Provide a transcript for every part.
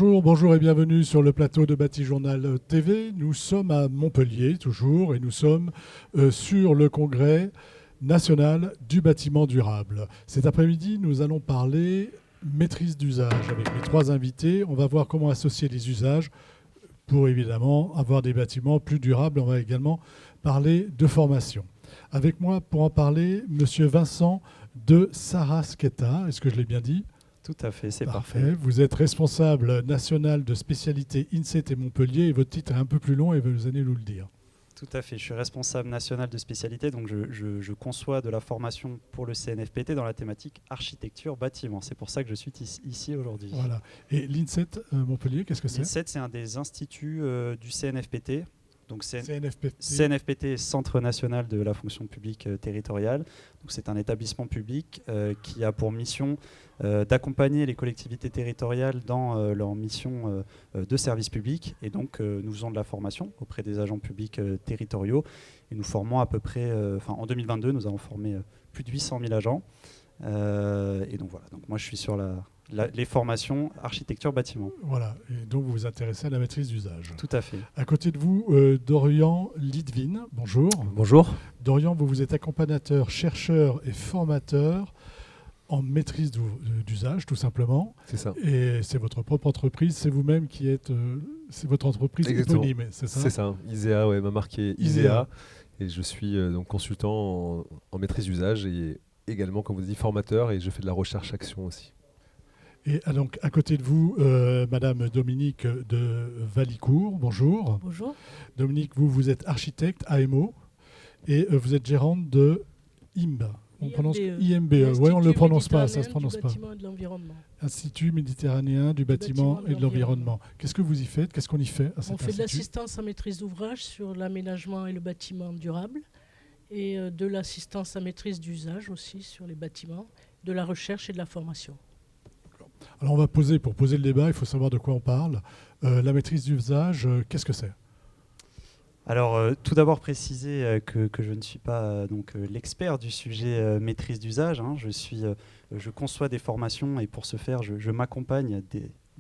Bonjour et bienvenue sur le plateau de Batijournal TV. Nous sommes à Montpellier toujours et nous sommes sur le congrès national du bâtiment durable. Cet après-midi, nous allons parler maîtrise d'usage avec mes trois invités. On va voir comment associer les usages pour évidemment avoir des bâtiments plus durables. On va également parler de formation. Avec moi pour en parler, Monsieur Vincent de Sarasqueta. Est-ce que je l'ai bien dit ? Tout à fait, c'est parfait. Vous êtes responsable national de spécialité INSET et Montpellier et votre titre est un peu plus long et vous allez nous le dire. Tout à fait, je suis responsable national de spécialité, donc je conçois de la formation pour le CNFPT dans la thématique architecture bâtiment. C'est pour ça que je suis ici aujourd'hui. Voilà. Et l'INSET Montpellier, qu'est-ce que c'est ? L'INSET, c'est un des instituts du CNFPT. Donc CNFPT, Centre national de la fonction publique territoriale. Donc c'est un établissement public qui a pour mission d'accompagner les collectivités territoriales dans leur mission de service public. Et donc nous faisons de la formation auprès des agents publics territoriaux. Et nous formons à peu près, en 2022, nous avons formé plus de 800 000 agents. Et donc voilà, donc moi je suis sur les formations architecture bâtiment. Voilà, et donc vous vous intéressez à la maîtrise d'usage. Tout à fait. À côté de vous, Dorian Lidvin, bonjour. Bonjour. Dorian, vous êtes accompagnateur, chercheur et formateur en maîtrise d'usage, tout simplement. C'est ça. Et c'est votre propre entreprise, c'est vous-même qui êtes... c'est votre entreprise éponyme, c'est ça ? C'est ça, ISEA, ouais, ma marque est ISEA. Et je suis donc consultant en maîtrise d'usage et également, comme vous dites, formateur et je fais de la recherche-action aussi. Et donc, à côté de vous, Madame Dominique de Valicourt, bonjour. Bonjour. Dominique, vous êtes architecte AMO et vous êtes gérante de IMBE. On prononce IMBE. Oui, on ne le prononce pas, ça ne se prononce pas. Institut méditerranéen de l'environnement. Institut méditerranéen du bâtiment et de l'environnement. Qu'est-ce que vous y faites ? Qu'est-ce qu'on y fait à cet institut ? On fait de l'assistance à maîtrise d'ouvrage sur l'aménagement et le bâtiment durable et de l'assistance à maîtrise d'usage aussi sur les bâtiments, de la recherche et de la formation. Alors on va pour poser le débat, il faut savoir de quoi on parle. La maîtrise d'usage, qu'est-ce que c'est ? Alors, tout d'abord préciser que je ne suis pas l'expert du sujet maîtrise d'usage. Hein. Je conçois des formations et pour ce faire, je m'accompagne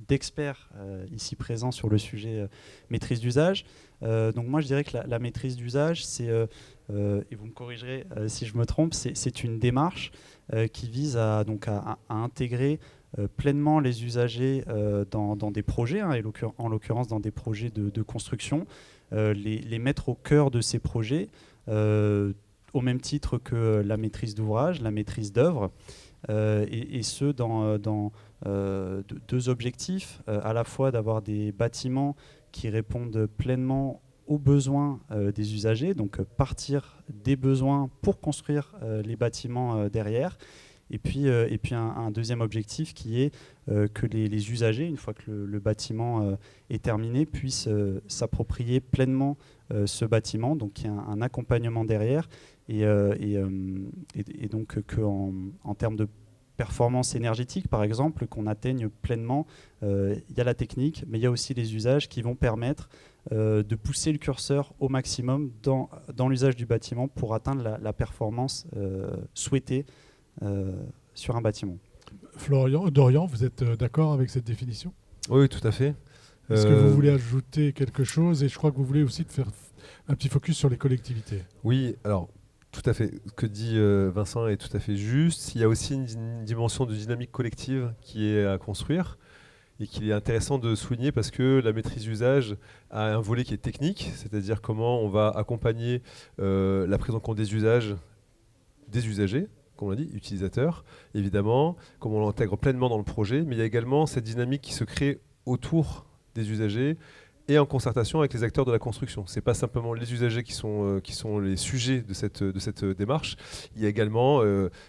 d'experts ici présents sur le sujet maîtrise d'usage. Donc moi, je dirais que la maîtrise d'usage, c'est, et vous me corrigerez si je me trompe, c'est une démarche qui vise à intégrer pleinement les usagers dans des projets, hein, et en l'occurrence dans des projets de construction, les mettre au cœur de ces projets, au même titre que la maîtrise d'ouvrage, la maîtrise d'œuvre, et ce dans deux objectifs, à la fois d'avoir des bâtiments qui répondent pleinement aux besoins des usagers, donc partir des besoins pour construire les bâtiments derrière. Et puis un deuxième objectif qui est que les usagers, une fois que le bâtiment est terminé, puissent s'approprier pleinement ce bâtiment, donc il y a un accompagnement derrière, et donc en termes de performance énergétique, par exemple, qu'on atteigne pleinement, il y a la technique, mais il y a aussi les usages qui vont permettre de pousser le curseur au maximum dans l'usage du bâtiment pour atteindre la performance souhaitée sur un bâtiment. Dorian, vous êtes d'accord avec cette définition ? Oui, tout à fait. Est-ce que vous voulez ajouter quelque chose ? Et je crois que vous voulez aussi faire un petit focus sur les collectivités. Oui, alors tout à fait. Ce que dit Vincent est tout à fait juste. Il y a aussi une dimension de dynamique collective qui est à construire et qu'il est intéressant de souligner parce que la maîtrise d'usage a un volet qui est technique, c'est-à-dire comment on va accompagner la prise en compte des usages des usagers, comme on l'a dit, utilisateurs, évidemment, comment on l'intègre pleinement dans le projet, mais il y a également cette dynamique qui se crée autour des usagers et en concertation avec les acteurs de la construction. Ce n'est pas simplement les usagers qui sont les sujets de cette démarche. Il y a également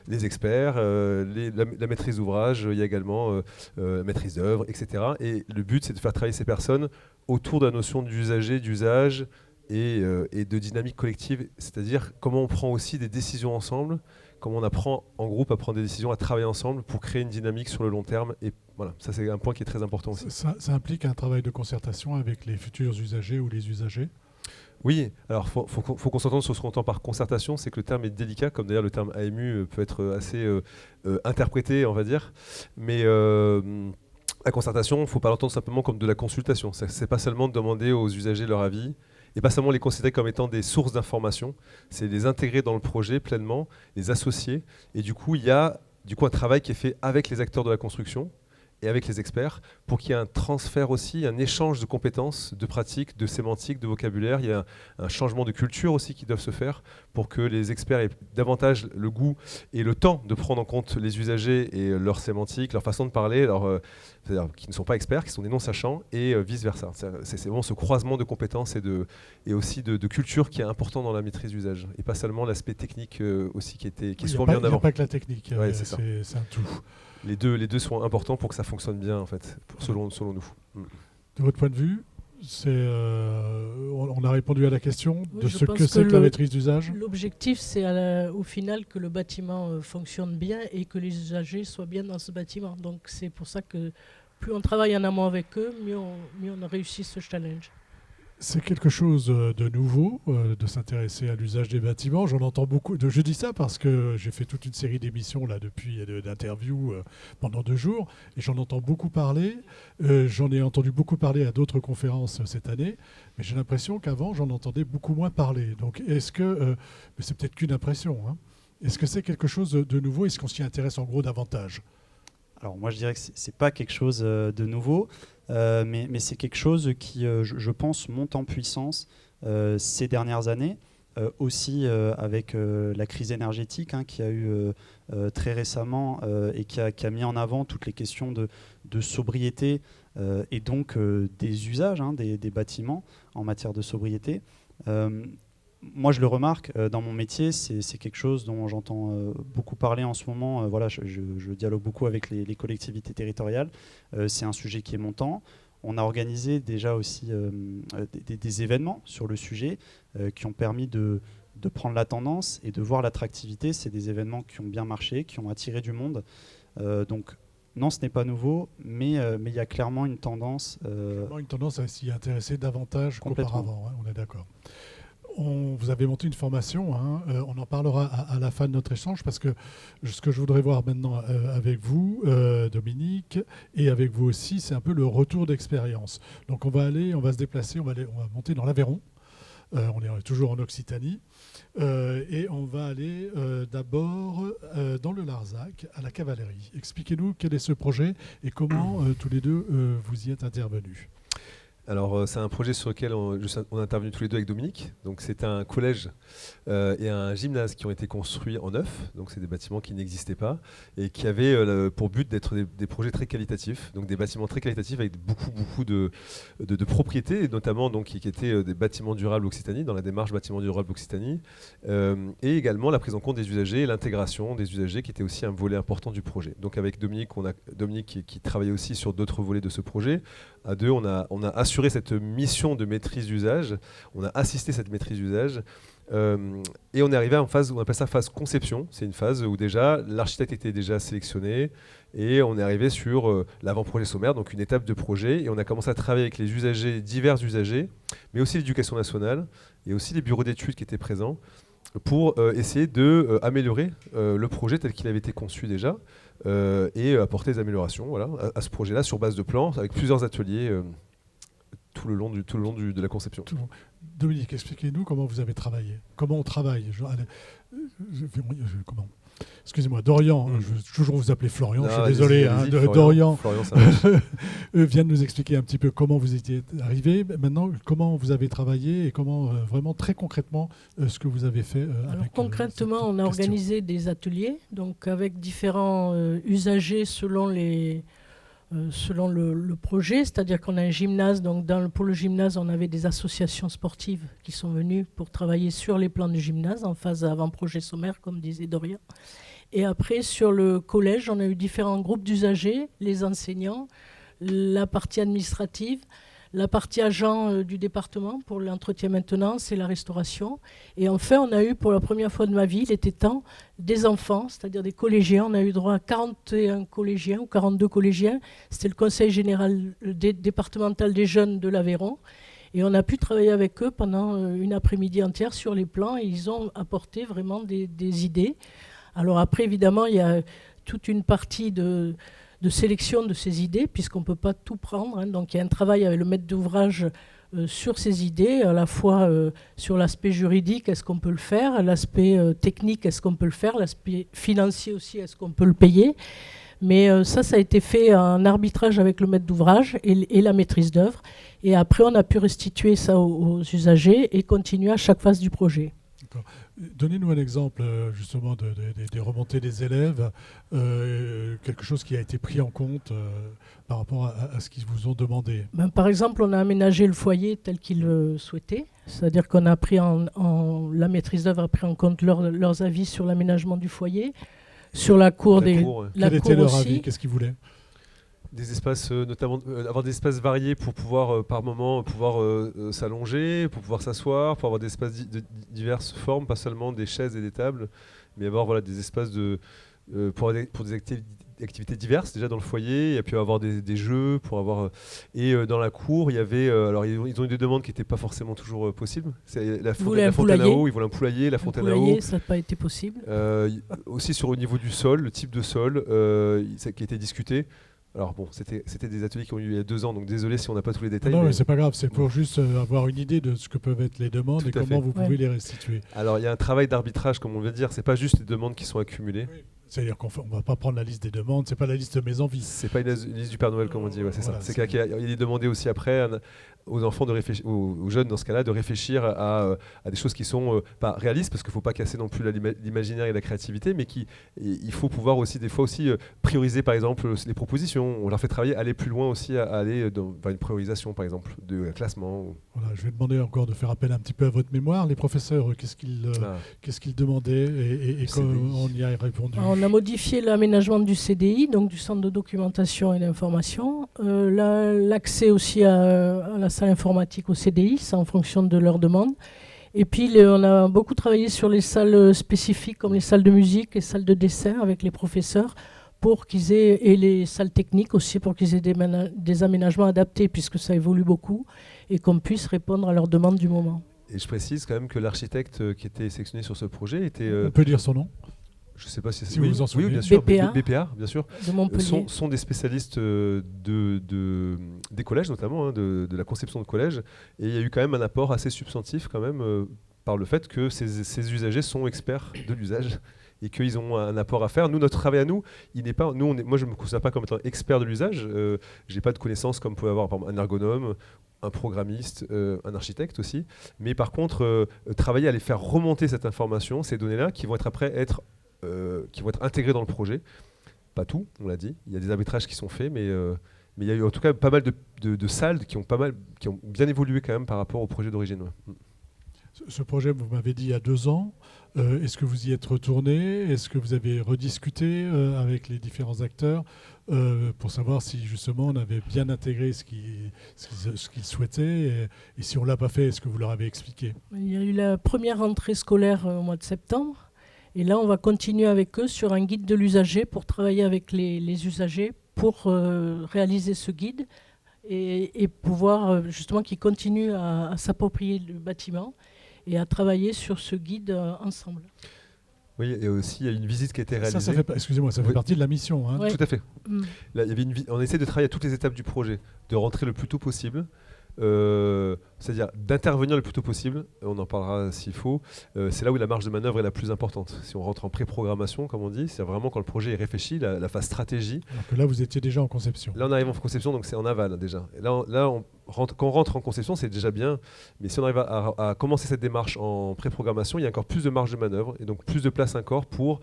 les experts, la maîtrise d'ouvrage, il y a également la maîtrise d'œuvre, etc. Et le but, c'est de faire travailler ces personnes autour de la notion d'usager, d'usage et de dynamique collective, c'est-à-dire comment on prend aussi des décisions ensemble, comment on apprend en groupe à prendre des décisions, à travailler ensemble pour créer une dynamique sur le long terme. Et voilà, ça c'est un point qui est très important aussi. Ça implique un travail de concertation avec les futurs usagers ou les usagers ? Oui, alors faut qu'on s'entende sur ce qu'on entend par concertation, c'est que le terme est délicat, comme d'ailleurs le terme AMU peut être assez interprété, on va dire. Mais La concertation, il ne faut pas l'entendre simplement comme de la consultation. Ce n'est pas seulement de demander aux usagers leur avis, et pas seulement les considérer comme étant des sources d'information, c'est les intégrer dans le projet pleinement, les associer. Et du coup, il y a un travail qui est fait avec les acteurs de la construction et avec les experts pour qu'il y ait un transfert aussi, un échange de compétences, de pratiques, de sémantique, de vocabulaire. Il y a un changement de culture aussi qui doit se faire pour que les experts aient davantage le goût et le temps de prendre en compte les usagers et leur sémantique, leur façon de parler, c'est-à-dire qui ne sont pas experts, qui sont des non-sachants, et vice-versa. C'est vraiment ce croisement de compétences et aussi de culture qui est important dans la maîtrise d'usage, et pas seulement l'aspect technique aussi qui est souvent mis en avant. Il n'y a pas que la technique, Ouais, c'est un tout. Les deux sont importants pour que ça fonctionne bien, en fait, selon nous. De votre point de vue, on a répondu à la question de ce que c'est que la maîtrise d'usage. L'objectif, c'est au final que le bâtiment fonctionne bien et que les usagers soient bien dans ce bâtiment. Donc c'est pour ça que plus on travaille en amont avec eux, mieux on réussit ce challenge. C'est quelque chose de nouveau, de s'intéresser à l'usage des bâtiments. J'en entends beaucoup. Je dis ça parce que j'ai fait toute une série d'émissions là depuis, d'interviews pendant 2 jours, et j'en entends beaucoup parler. J'en ai entendu beaucoup parler à d'autres conférences cette année, mais j'ai l'impression qu'avant, j'en entendais beaucoup moins parler. Donc, est-ce que, mais c'est peut-être qu'une impression, hein, est-ce que c'est quelque chose de nouveau? Est-ce qu'on s'y intéresse en gros davantage? Alors moi je dirais que c'est pas quelque chose de nouveau, mais c'est quelque chose qui, je pense, monte en puissance ces dernières années, aussi avec la crise énergétique qui a eu très récemment et qui a mis en avant toutes les questions de sobriété et donc des usages des bâtiments en matière de sobriété. Moi, je le remarque dans mon métier, c'est quelque chose dont j'entends beaucoup parler en ce moment. Voilà, je dialogue beaucoup avec les collectivités territoriales. C'est un sujet qui est montant. On a organisé déjà aussi des événements sur le sujet qui ont permis de prendre la tendance et de voir l'attractivité. C'est des événements qui ont bien marché, qui ont attiré du monde. Donc, non, ce n'est pas nouveau, mais il y a clairement une tendance. Une tendance à s'y intéresser davantage qu'auparavant, on est d'accord. Vous avez monté une formation, on en parlera à la fin de notre échange, parce que ce que je voudrais voir maintenant avec vous, Dominique, et avec vous aussi, c'est un peu le retour d'expérience. Donc on va se déplacer, on va monter dans l'Aveyron, on est toujours en Occitanie, et on va aller d'abord dans le Larzac, à la Cavalerie. Expliquez-nous quel est ce projet et comment tous les deux vous y êtes intervenus. Alors, c'est un projet sur lequel on est intervenu tous les deux avec Dominique. Donc, c'est un collège et un gymnase qui ont été construits en neuf. Donc, c'est des bâtiments qui n'existaient pas et qui avaient pour but d'être des projets très qualitatifs. Donc, des bâtiments très qualitatifs avec beaucoup de propriétés, et notamment donc, qui étaient des bâtiments durables Occitanie, dans la démarche bâtiments durables Occitanie. Et également la prise en compte des usagers et l'intégration des usagers qui était aussi un volet important du projet. Donc, avec Dominique, on a Dominique qui travaillait aussi sur d'autres volets de ce projet. À deux, on a assuré cette mission de maîtrise d'usage, on a assisté cette maîtrise d'usage, et on est arrivé en phase, on appelle ça phase conception. C'est une phase où déjà l'architecte était déjà sélectionné, et on est arrivé sur l'avant-projet sommaire, donc une étape de projet, et on a commencé à travailler avec les usagers, divers usagers, mais aussi l'éducation nationale, et aussi les bureaux d'études qui étaient présents, pour essayer d'améliorer le projet tel qu'il avait été conçu déjà, et apporter des améliorations à ce projet-là sur base de plans, avec plusieurs ateliers tout le long de la conception. Dominique, expliquez-nous comment vous avez travaillé. Comment on travaille. Comment Excusez-moi, Dorian, je veux toujours vous appeler Florian, je suis désolé. Dorian vient de nous expliquer un petit peu comment vous étiez arrivé. Maintenant, comment vous avez travaillé et comment vraiment très concrètement ce que vous avez fait. Alors concrètement, on a organisé des ateliers, donc avec différents usagers selon le projet, c'est-à-dire qu'on a un gymnase, donc pour le gymnase, on avait des associations sportives qui sont venues pour travailler sur les plans du gymnase en phase avant-projet sommaire, comme disait Dorian. Et après, sur le collège, on a eu différents groupes d'usagers, les enseignants, la partie administrative, la partie agent du département pour l'entretien maintenance et la restauration. Et enfin, on a eu pour la première fois de ma vie, il était temps, des enfants, c'est-à-dire des collégiens. On a eu droit à 41 collégiens ou 42 collégiens. C'était le conseil général départemental des jeunes de l'Aveyron. Et on a pu travailler avec eux pendant une après-midi entière sur les plans. Et ils ont apporté vraiment des idées. Alors après, évidemment, il y a toute une partie de sélection de ces idées, puisqu'on ne peut pas tout prendre, hein. Donc il y a un travail avec le maître d'ouvrage sur ces idées, à la fois sur l'aspect juridique, est-ce qu'on peut le faire, l'aspect technique, est-ce qu'on peut le faire, l'aspect financier aussi, est-ce qu'on peut le payer. Mais ça a été fait en arbitrage avec le maître d'ouvrage et la maîtrise d'œuvre. Et après, on a pu restituer ça aux usagers et continuer à chaque phase du projet. D'accord. Donnez-nous un exemple justement des remontées des élèves, quelque chose qui a été pris en compte par rapport à ce qu'ils vous ont demandé. Par exemple, on a aménagé le foyer tel qu'ils le souhaitaient, c'est-à-dire qu'on a pris la maîtrise d'œuvre a pris en compte leurs avis sur l'aménagement du foyer, sur la cour ouais. Quel était leur aussi. avis? Qu'est-ce qu'ils voulaient? Des espaces, notamment avoir des espaces variés pour pouvoir par moment s'allonger, pour pouvoir s'asseoir, pour avoir des espaces de diverses formes, pas seulement des chaises et des tables, mais avoir des espaces pour des activités diverses déjà dans le foyer, et puis avoir des jeux pour avoir dans la cour il y avait alors ils ont eu des demandes qui n'étaient pas forcément toujours possibles. C'est la fontaine à eau, ils voulaient un poulailler, la fontaine à eau. Ça n'a pas été possible. Aussi au niveau du sol, le type de sol qui a été discuté. Alors bon, c'était des ateliers qui ont eu il y a 2 ans, donc désolé si on n'a pas tous les détails. Non, mais c'est pas grave, c'est pour juste avoir une idée de ce que peuvent être les demandes et comment vous pouvez les restituer. Alors il y a un travail d'arbitrage, comme on vient de dire, c'est pas juste les demandes qui sont accumulées. Oui. C'est-à-dire qu'on ne va pas prendre la liste des demandes, c'est pas la liste de mes envies. C'est pas une liste du Père Noël, comme on dit, c'est voilà, ça. C'est qu'il est demandé aussi après aux enfants, aux jeunes dans ce cas-là, de réfléchir à des choses qui sont pas réalistes, parce qu'il ne faut pas casser non plus l'imaginaire et la créativité, mais il faut pouvoir aussi des fois prioriser par exemple les propositions. On leur fait travailler, aller plus loin aussi, à aller vers une priorisation par exemple de classement. Voilà, je vais demander encore de faire appel un petit peu à votre mémoire. Les professeurs, qu'est-ce qu'ils demandaient et comment on y a répondu? On a modifié l'aménagement du CDI, donc du centre de documentation et d'information. L'accès aussi à la salle informatique au CDI, c'est en fonction de leurs demandes. Et puis on a beaucoup travaillé sur les salles spécifiques comme les salles de musique, les salles de dessin avec les professeurs et les salles techniques aussi pour qu'ils aient des aménagements adaptés puisque ça évolue beaucoup et qu'on puisse répondre à leurs demandes du moment. Et je précise quand même que l'architecte qui était sélectionné sur ce projet était... On peut dire son nom? Je ne sais pas si vous vous en souvenez. Oui, bien sûr. BPA, bien sûr. De Montpellier. Sont des spécialistes des collèges notamment, de la conception de collèges. Et il y a eu quand même un apport assez substantif quand même par le fait que ces usagers sont experts de l'usage et qu'ils ont un apport à faire. Nous, notre travail à nous, il n'est pas... moi, je ne me considère pas comme étant expert de l'usage. Je n'ai pas de connaissances comme peut avoir par exemple, un ergonome, un programmiste, un architecte aussi. Mais par contre, travailler à les faire remonter cette information, ces données-là, qui vont qui vont être intégrés dans le projet. Pas tout, on l'a dit. Il y a des arbitrages qui sont faits, mais il y a eu en tout cas pas mal de salles qui ont bien évolué quand même par rapport au projet d'origine. Ouais. Ce projet, vous m'avez dit il y a 2 ans. Est-ce que vous y êtes retourné? Est-ce que vous avez rediscuté avec les différents acteurs pour savoir si justement on avait bien intégré ce qu'ils souhaitaient et si on ne l'a pas fait, est-ce que vous leur avez expliqué? Il y a eu la première rentrée scolaire au mois de septembre. Et là, on va continuer avec eux sur un guide de l'usager pour travailler avec les usagers pour réaliser ce guide et pouvoir justement qu'ils continuent à s'approprier le bâtiment et à travailler sur ce guide ensemble. Oui, et aussi il y a une visite qui a été réalisée. Excusez-moi, ça fait partie de la mission. Hein. Ouais. Tout à fait. Là, on essaie de travailler à toutes les étapes du projet, de rentrer le plus tôt possible. C'est-à-dire d'intervenir le plus tôt possible, on en parlera s'il faut, c'est là où la marge de manœuvre est la plus importante. Si on rentre en pré-programmation, comme on dit, c'est vraiment quand le projet est réfléchi, la phase stratégie. Alors que là, vous étiez déjà en conception. Là, on arrive en conception, donc c'est en aval déjà. Et là, quand on rentre en conception, c'est déjà bien, mais si on arrive à commencer cette démarche en pré-programmation, il y a encore plus de marge de manœuvre, et donc plus de place encore pour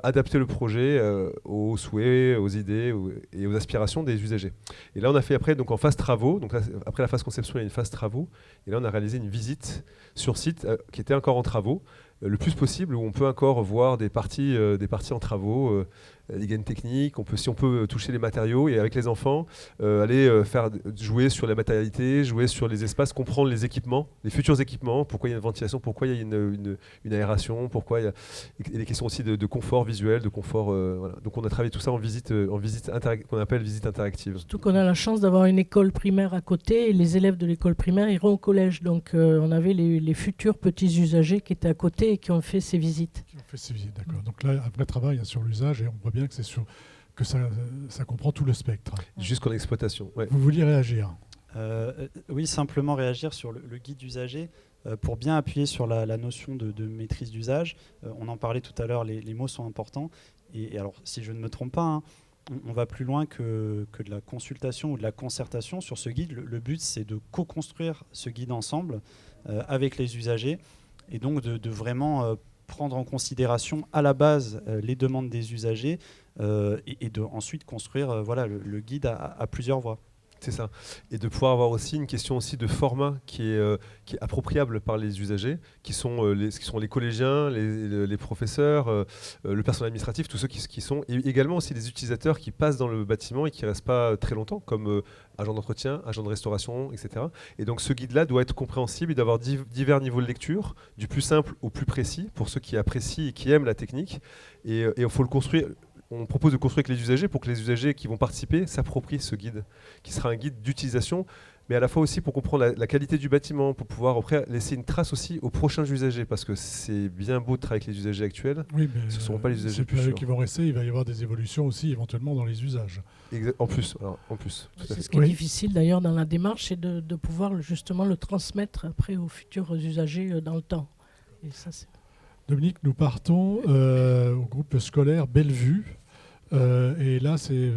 adapter le projet aux souhaits, aux idées et aux aspirations des usagers. Et là, on a fait après, donc en phase travaux, donc là, après la phase conception, il y a une phase travaux, et là, on a réalisé une visite sur site qui était encore en travaux, le plus possible, où on peut encore voir des parties en travaux, les gaines techniques, si on peut toucher les matériaux et avec les enfants, aller faire jouer sur la matérialité, jouer sur les espaces, comprendre les équipements, les futurs équipements, pourquoi il y a une ventilation, pourquoi il y a une aération, pourquoi il y a et les questions aussi de confort visuel, de confort. Voilà. Donc on a travaillé tout ça en visite qu'on appelle visite interactive. Surtout qu'on a la chance d'avoir une école primaire à côté et les élèves de l'école primaire iront au collège. Donc on avait les futurs petits usagers qui étaient à côté et qui ont fait ces visites. D'accord. Donc là, un vrai travail sur l'usage et on voit bien que c'est sur que ça comprend tout le spectre. Jusqu'en exploitation. Ouais. Vous vouliez réagir? Oui, simplement réagir sur le guide d'usager pour bien appuyer sur la notion de maîtrise d'usage. On en parlait tout à l'heure, les mots sont importants. Et alors, si je ne me trompe pas, hein, on va plus loin que de la consultation ou de la concertation sur ce guide. Le but, c'est de co-construire ce guide ensemble avec les usagers et donc de vraiment prendre en considération à la base les demandes des usagers et de ensuite construire le guide à plusieurs voies. C'est ça. Et de pouvoir avoir aussi une question aussi de format qui est appropriable par les usagers, qui sont les collégiens, les professeurs, le personnel administratif, tous ceux qui sont, et également aussi des utilisateurs qui passent dans le bâtiment et qui ne restent pas très longtemps, comme agents d'entretien, agents de restauration, etc. Et donc ce guide-là doit être compréhensible et d'avoir divers niveaux de lecture, du plus simple au plus précis, pour ceux qui apprécient et qui aiment la technique. Et il faut le construire. On propose de construire avec les usagers pour que les usagers qui vont participer s'approprient ce guide, qui sera un guide d'utilisation, mais à la fois aussi pour comprendre la qualité du bâtiment, pour pouvoir après laisser une trace aussi aux prochains usagers, parce que c'est bien beau de travailler avec les usagers actuels, oui, mais ce ne seront pas les usagers c'est plus plus eux sûrs. qui vont rester, il va y avoir des évolutions aussi éventuellement dans les usages. En plus, tout à C'est fait. ce qui est difficile d'ailleurs dans la démarche, c'est de pouvoir justement le transmettre après aux futurs usagers dans le temps. Et ça, Dominique, nous partons au groupe scolaire Bellevue. Et là, c'est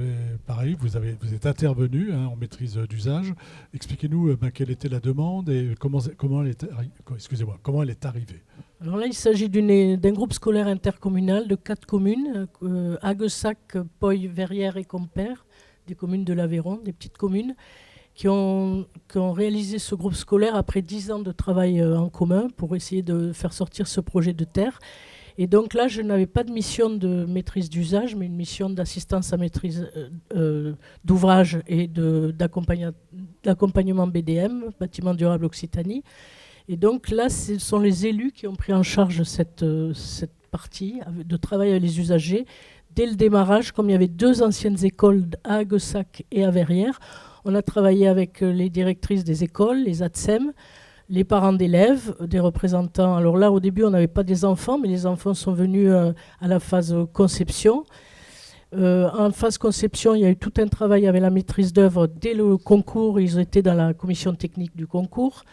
pareil, vous êtes intervenu en maîtrise d'usage. Expliquez-nous quelle était la demande et comment elle est arrivée. Alors là, il s'agit d'un groupe scolaire intercommunal de 4 communes, Aguessac, Poy, Verrières et Compère, des communes de l'Aveyron, des petites communes, qui ont réalisé ce groupe scolaire après 10 ans de travail en commun pour essayer de faire sortir ce projet de terre. Et donc là, je n'avais pas de mission de maîtrise d'usage, mais une mission d'assistance à maîtrise d'ouvrage et d'accompagnement BDM, Bâtiment Durable Occitanie. Et donc là, ce sont les élus qui ont pris en charge cette partie de travail avec les usagers. Dès le démarrage, comme il y avait 2 anciennes écoles à Aguessac et à Verrières, on a travaillé avec les directrices des écoles, les ATSEM, les parents d'élèves, des représentants. Alors là, au début, on n'avait pas des enfants, mais les enfants sont venus à la phase conception. En phase conception, il y a eu tout un travail avec la maîtrise d'œuvre. Dès le concours, ils étaient dans la commission technique du concours.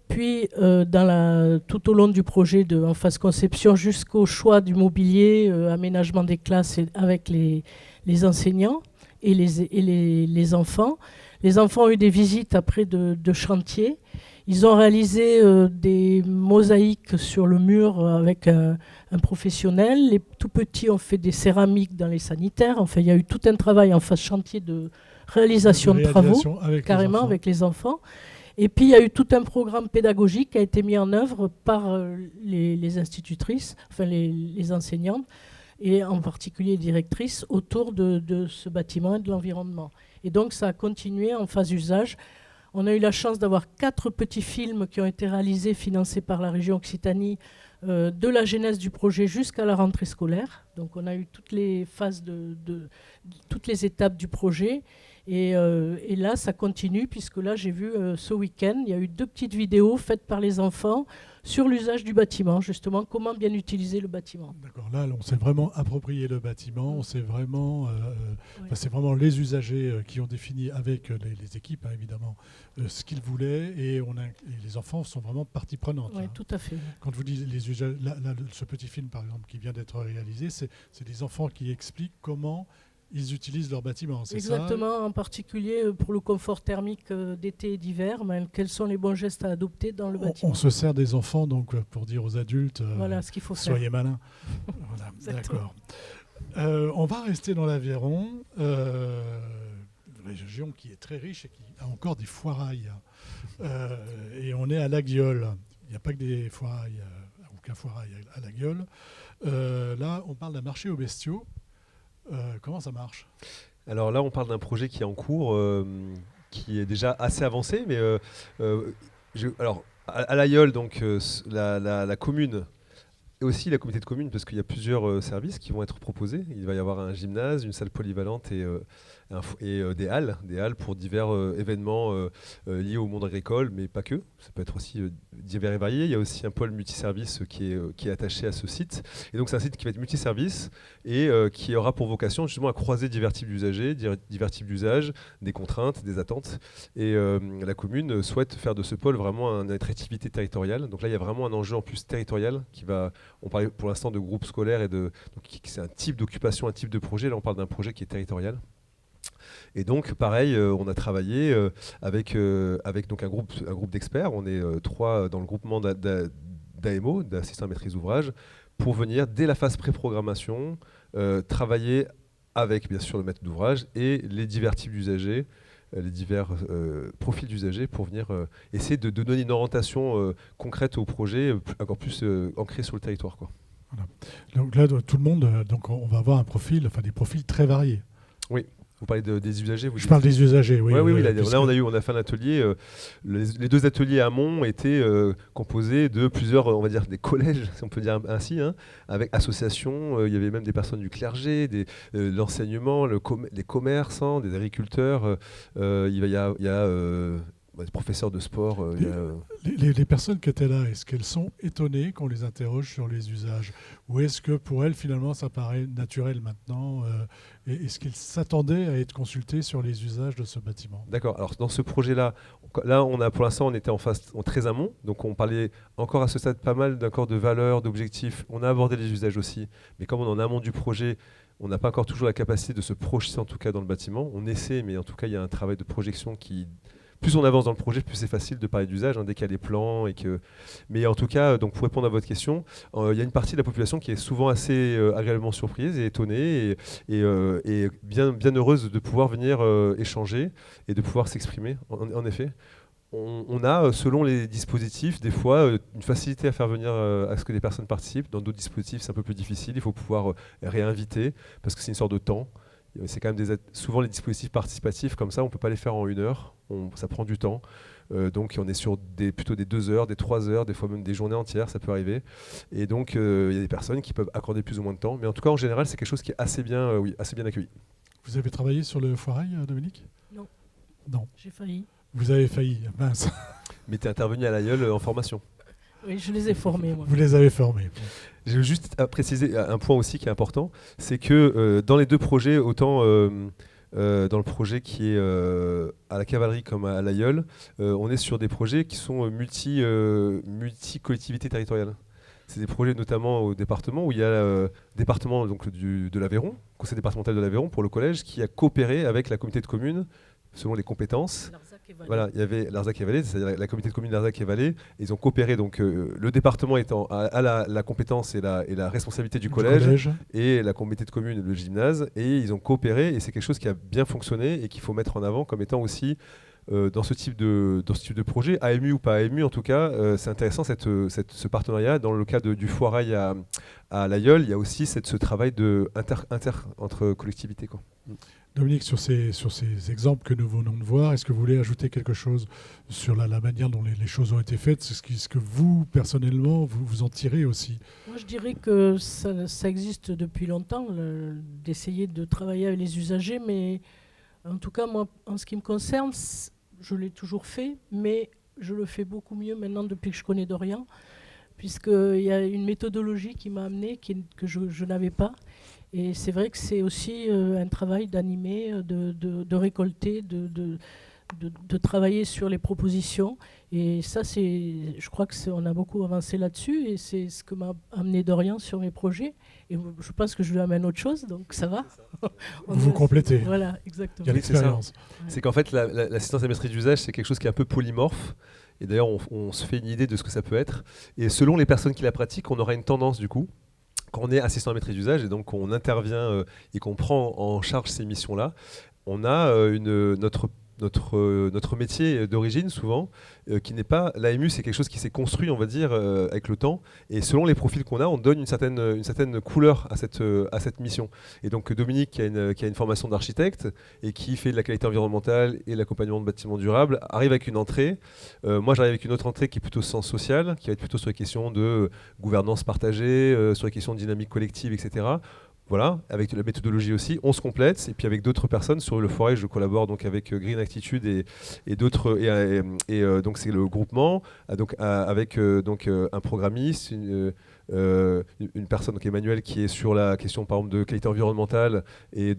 Puis, tout au long du projet en phase conception, jusqu'au choix du mobilier, aménagement des classes avec les enseignants et les enfants. Les enfants ont eu des visites après de chantier. Ils ont réalisé des mosaïques sur le mur avec un professionnel. Les tout petits ont fait des céramiques dans les sanitaires. Enfin, il y a eu tout un travail en phase chantier de réalisation de travaux, carrément avec les enfants. Et puis, il y a eu tout un programme pédagogique qui a été mis en œuvre par les institutrices, enfin les enseignantes, et en particulier les directrices, autour de ce bâtiment et de l'environnement. Et donc, ça a continué en phase usage. On a eu la chance d'avoir 4 petits films qui ont été réalisés, financés par la région Occitanie, de la genèse du projet jusqu'à la rentrée scolaire. Donc on a eu toutes les phases, toutes les étapes du projet. Et là, ça continue, puisque là, j'ai vu ce week-end, il y a eu 2 petites vidéos faites par les enfants sur l'usage du bâtiment, justement, comment bien utiliser le bâtiment. D'accord, là, on s'est vraiment approprié le bâtiment, on s'est vraiment, c'est vraiment les usagers qui ont défini avec les équipes, hein, évidemment, ce qu'ils voulaient, et les enfants sont vraiment partie prenante. Oui, tout à fait. Quand vous dites les usagers, ce petit film, par exemple, qui vient d'être réalisé, c'est des enfants qui expliquent comment ils utilisent leur bâtiment, c'est ça ? Exactement, en particulier pour le confort thermique d'été et d'hiver, quels sont les bons gestes à adopter dans le bâtiment. On se sert des enfants donc pour dire aux adultes, voilà ce qu'il faut soyez faire. malins. Voilà, d'accord. On va rester dans l'Aveyron, région qui est très riche et qui a encore des foirails. Et on est à La Guiole. Il n'y a pas que des foirails, aucun foirail à La Guiole. Là, on parle d'un marché aux bestiaux. Comment ça marche ? Alors là, on parle d'un projet qui est en cours, qui est déjà assez avancé, mais alors à La Guiole, donc la commune et aussi la communauté de communes, parce qu'il y a plusieurs services qui vont être proposés. Il va y avoir un gymnase, une salle polyvalente et et des halles pour divers événements liés au monde agricole, mais pas que. Ça peut être aussi divers et varié. Il y a aussi un pôle multiservice qui est attaché à ce site. Et donc c'est un site qui va être multiservice et qui aura pour vocation justement à croiser divers types d'usagers, divers types d'usages, des contraintes, des attentes. Et la commune souhaite faire de ce pôle vraiment une attractivité territoriale. Donc là, il y a vraiment un enjeu en plus territorial on parlait pour l'instant de groupes scolaires donc c'est un type d'occupation, un type de projet. Là, on parle d'un projet qui est territorial. Et donc, pareil, on a travaillé avec donc un groupe d'experts. On est 3 dans le groupement d'AMO, d'assistants à maîtrise d'ouvrage, pour venir, dès la phase pré-programmation, travailler avec, bien sûr, le maître d'ouvrage et les divers types d'usagers, les divers profils d'usagers, pour venir essayer de donner une orientation concrète au projet, encore plus ancré sur le territoire, quoi. Voilà. Donc là, tout le monde, donc on va avoir des profils très variés. Oui. Vous parlez des usagers. Je parle des usagers, oui. Oui. Là, on a fait un atelier. Les 2 ateliers à Mont étaient composés de plusieurs, on va dire, des collèges, si on peut dire ainsi, hein, avec associations. Il y avait même des personnes du clergé, l'enseignement, les commerçants, des agriculteurs. Il y a des professeurs de sport. Les personnes qui étaient là, est-ce qu'elles sont étonnées qu'on les interroge sur les usages? Ou est-ce que pour elles, finalement, ça paraît naturel maintenant est-ce qu'elles s'attendaient à être consultées sur les usages de ce bâtiment? D'accord. Alors, dans ce projet-là, pour l'instant, on était en très amont. Donc, on parlait encore à ce stade pas mal de valeurs, d'objectifs. On a abordé les usages aussi. Mais comme on est en amont du projet, on n'a pas encore toujours la capacité de se projeter, en tout cas, dans le bâtiment. On essaie, mais en tout cas, il y a un travail de projection qui... Plus on avance dans le projet, plus c'est facile de parler d'usage, dès qu'il y a des plans. Mais en tout cas, donc pour répondre à votre question, il y a une partie de la population qui est souvent assez agréablement surprise et étonnée et bien heureuse de pouvoir venir échanger et de pouvoir s'exprimer, en effet. On a, selon les dispositifs, des fois une facilité à faire venir à ce que des personnes participent. Dans d'autres dispositifs, c'est un peu plus difficile. Il faut pouvoir réinviter parce que c'est une sorte de temps. C'est quand même souvent les dispositifs participatifs comme ça, on ne peut pas les faire en 1 heure, ça prend du temps. Donc on est sur plutôt des 2 heures, des 3 heures, des fois même des journées entières, ça peut arriver. Et donc il y a des personnes qui peuvent accorder plus ou moins de temps. Mais en tout cas, en général, c'est quelque chose qui est assez bien accueilli. Vous avez travaillé sur le foirail, Dominique? Non. J'ai failli. Vous avez failli, mince. Mais tu es intervenu à l'AIEL en formation. Oui, je les ai formés, moi. Vous les avez formés. Je veux juste préciser un point aussi qui est important, c'est que dans les 2 projets, autant dans le projet qui est à la cavalerie comme à l'AIEL, on est sur des projets qui sont multi-collectivités territoriales. C'est des projets notamment au département où il y a le département donc, de l'Aveyron, conseil départemental de l'Aveyron pour le collège, qui a coopéré avec la communauté de communes selon les compétences. Voilà, il y avait Larzac et Vallée, c'est-à-dire la communauté de communes Larzac et Vallée. Ils ont coopéré, donc le département étant à la compétence et la responsabilité du collège, et la communauté de communes le gymnase, et ils ont coopéré, et c'est quelque chose qui a bien fonctionné et qu'il faut mettre en avant comme étant aussi dans ce type de projet, AMU ou pas AMU en tout cas, c'est intéressant ce partenariat. Dans le cas du foirail à l'AIEL, il y a aussi ce travail entre collectivités, quoi. Dominique, sur ces exemples que nous venons de voir, est-ce que vous voulez ajouter quelque chose sur la manière dont les choses ont été faites? C'est ce que vous, personnellement, vous en tirez aussi? Moi, je dirais que ça existe depuis longtemps, d'essayer de travailler avec les usagers, mais en tout cas, moi, en ce qui me concerne, je l'ai toujours fait, mais je le fais beaucoup mieux maintenant depuis que je connais Dorian, puisqu'il y a une méthodologie qui m'a amené, que je n'avais pas. Et c'est vrai que c'est aussi un travail d'animer, de récolter, de travailler sur les propositions. Et ça, je crois qu'on a beaucoup avancé là-dessus. Et c'est ce que m'a amené Dorian sur mes projets. Et je pense que je lui amène autre chose, donc ça va. Vous complétez. Voilà, exactement. Il y a l'expérience. C'est qu'en fait, l'assistance à maîtrise d'usage, c'est quelque chose qui est un peu polymorphe. Et d'ailleurs, on se fait une idée de ce que ça peut être. Et selon les personnes qui la pratiquent, on aura une tendance du coup. Quand on est assistant à maîtrise d'usage et donc qu'on intervient et qu'on prend en charge ces missions-là, on a notre métier d'origine souvent, qui n'est pas... L'AMU, c'est quelque chose qui s'est construit, on va dire, avec le temps. Et selon les profils qu'on a, on donne une certaine couleur à cette mission. Et donc Dominique, qui a une formation d'architecte et qui fait de la qualité environnementale et l'accompagnement de bâtiments durables, arrive avec une entrée. Moi, j'arrive avec une autre entrée qui est plutôt sens social, qui va être plutôt sur les questions de gouvernance partagée, sur les questions de dynamique collective, etc. Voilà, avec la méthodologie aussi, on se complète, et puis avec d'autres personnes sur le forêt, je collabore donc avec Green Attitude et d'autres, donc c'est le groupement, avec un programmiste, une personne, donc Emmanuel, qui est sur la question par exemple de qualité environnementale et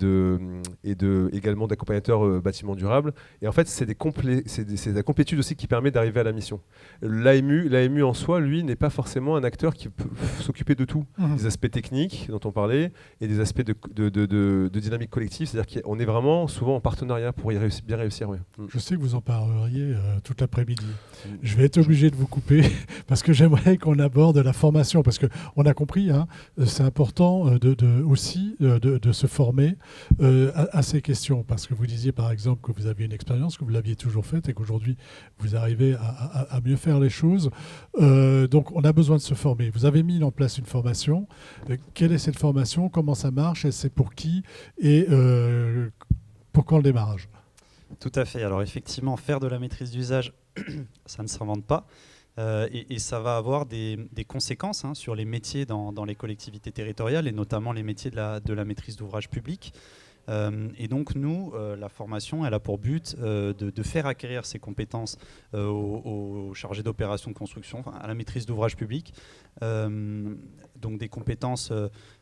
également d'accompagnateur bâtiment durable. Et en fait, c'est la complétude aussi qui permet d'arriver à la mission. L'AMU en soi, lui, n'est pas forcément un acteur qui peut s'occuper de tout, des aspects techniques dont on parlait et des aspects de dynamique collective, c'est-à-dire qu'on est vraiment souvent en partenariat pour bien réussir. Oui. Je sais que vous en parleriez toute l'après-midi. Je vais être obligé de vous couper parce que j'aimerais qu'on aborde la formation, parce qu'on a compris, hein, c'est important aussi de se former à ces questions, parce que vous disiez par exemple que vous aviez une expérience, que vous l'aviez toujours faite et qu'aujourd'hui vous arrivez à mieux faire les choses. Donc on a besoin de se former. Vous avez mis en place une formation. Quelle est cette formation? Comment ça marche? Et c'est pour qui? Et pour quand le démarrage? Tout à fait. Alors effectivement, faire de la maîtrise d'usage, ça ne s'invente pas. Et ça va avoir des conséquences sur les métiers dans les collectivités territoriales, et notamment les métiers de la maîtrise d'ouvrage public. Et donc nous, la formation, elle a pour but de faire acquérir ces compétences aux chargés d'opération de construction, à la maîtrise d'ouvrage public. Donc des compétences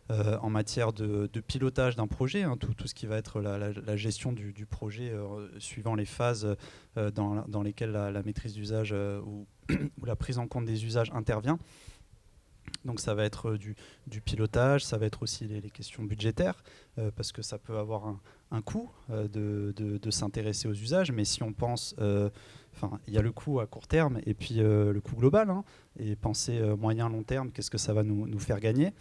en matière de pilotage d'un projet, tout ce qui va être la gestion du projet suivant les phases dans lesquelles la maîtrise d'usage ou la prise en compte des usages intervient. Donc ça va être du pilotage, ça va être aussi les questions budgétaires, parce que ça peut avoir un coût de s'intéresser aux usages, mais si on pense, il y a le coût à court terme et puis le coût global, et penser moyen-long terme, qu'est-ce que ça va nous faire gagner.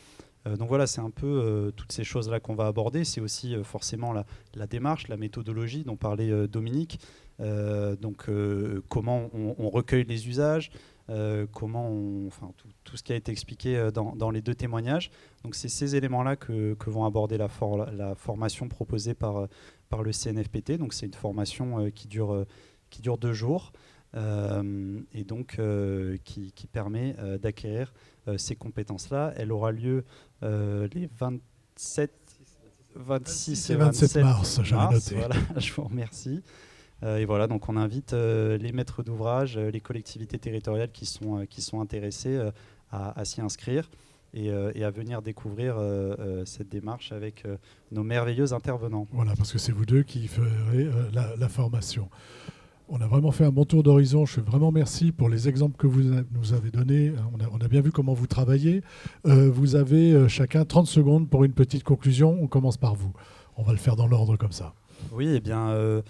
Donc voilà, c'est un peu toutes ces choses-là qu'on va aborder. C'est aussi forcément la démarche, la méthodologie dont parlait Dominique. Comment on recueille les usages, tout ce qui a été expliqué dans les deux témoignages. Donc c'est ces éléments-là que vont aborder la formation proposée par le CNFPT. Donc c'est une formation qui dure 2 jours et donc qui permet d'acquérir ces compétences-là. Elle aura lieu les 26 et 27 mars, j'avais noté. Voilà, je vous remercie. Et voilà, donc on invite les maîtres d'ouvrage, les collectivités territoriales qui sont intéressées à s'y inscrire et à venir découvrir cette démarche avec nos merveilleux intervenants. Voilà, parce que c'est vous deux qui ferez la formation. On a vraiment fait un bon tour d'horizon. Je suis vraiment merci pour les exemples que vous nous avez donnés. On a bien vu comment vous travaillez. Vous avez chacun 30 secondes pour une petite conclusion. On commence par vous. On va le faire dans l'ordre comme ça. Oui, eh bien,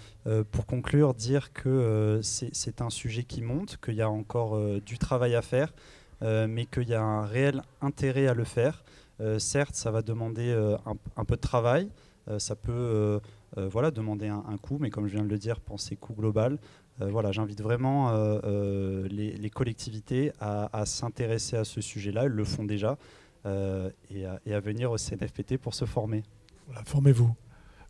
pour conclure, dire que c'est un sujet qui monte, qu'il y a encore du travail à faire, mais qu'il y a un réel intérêt à le faire. Certes, ça va demander un peu de travail, ça peut demander un coût, mais comme je viens de le dire, penser coût global. J'invite vraiment les collectivités à s'intéresser à ce sujet-là, elles le font déjà, et à venir au CNFPT pour se former. Voilà, formez-vous.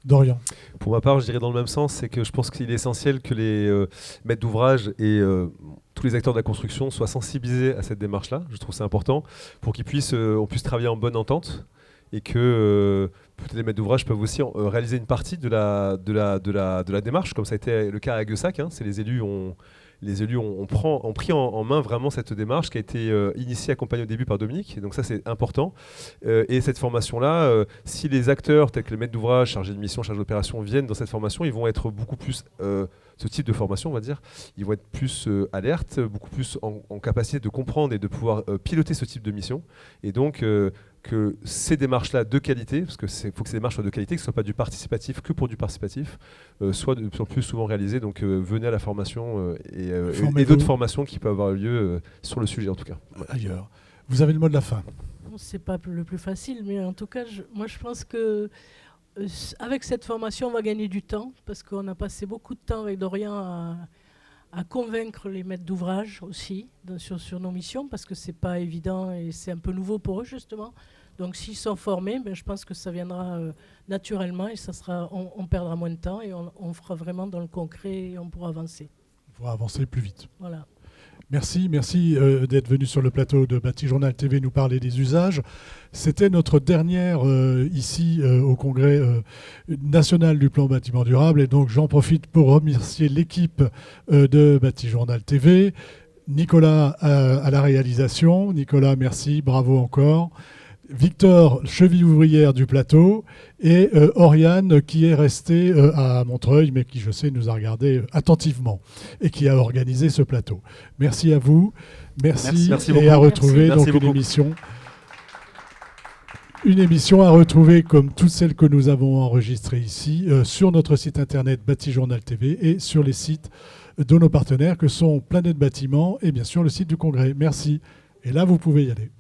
Dorian. Pour ma part, je dirais dans le même sens, c'est que je pense qu'il est essentiel que les maîtres d'ouvrage et tous les acteurs de la construction soient sensibilisés à cette démarche-là. Je trouve que c'est important pour qu'on puisse travailler en bonne entente et que peut-être les maîtres d'ouvrage peuvent aussi réaliser une partie de la démarche, comme ça a été le cas à Guessac. C'est les élus ont pris en main vraiment cette démarche qui a été initiée, accompagnée au début par Dominique. Et donc ça, c'est important. Et cette formation-là, si les acteurs, tels que les maîtres d'ouvrage, chargés de mission, chargés d'opération, viennent dans cette formation, ils vont être beaucoup plus, ce type de formation, on va dire, ils vont être plus alertes, beaucoup plus en capacité de comprendre et de pouvoir piloter ce type de mission. Et donc, que ces démarches-là de qualité, parce qu'il faut que ces démarches soient de qualité, que ce ne soit pas du participatif que pour du participatif, soient de plus en plus souvent réalisées. Donc venez à la formation et d'autres formations qui peuvent avoir lieu sur le sujet en tout cas. Ouais. Ailleurs. Vous avez le mot de la fin. C'est pas le plus facile, mais en tout cas, moi je pense que avec cette formation, on va gagner du temps, parce qu'on a passé beaucoup de temps avec Dorian à convaincre les maîtres d'ouvrage aussi sur nos missions, parce que c'est pas évident et c'est un peu nouveau pour eux justement. Donc s'ils sont formés, je pense que ça viendra naturellement et on perdra moins de temps et on fera vraiment dans le concret et on pourra avancer. On pourra avancer plus vite. Voilà. Merci d'être venu sur le plateau de Bâti-Journal TV nous parler des usages. C'était notre dernière ici au Congrès national du plan bâtiment durable. Et donc j'en profite pour remercier l'équipe de Bâti-Journal TV. Nicolas à la réalisation. Nicolas, merci, bravo encore. Victor, cheville ouvrière du plateau, et Oriane qui est restée à Montreuil, mais qui, je sais, nous a regardé attentivement et qui a organisé ce plateau. Merci à vous. Merci et beaucoup. À retrouver Merci donc beaucoup. une émission à retrouver comme toutes celles que nous avons enregistrées ici sur notre site internet Bâti-Journal TV et sur les sites de nos partenaires que sont Planète Bâtiment et bien sûr le site du Congrès. Merci. Et là, vous pouvez y aller.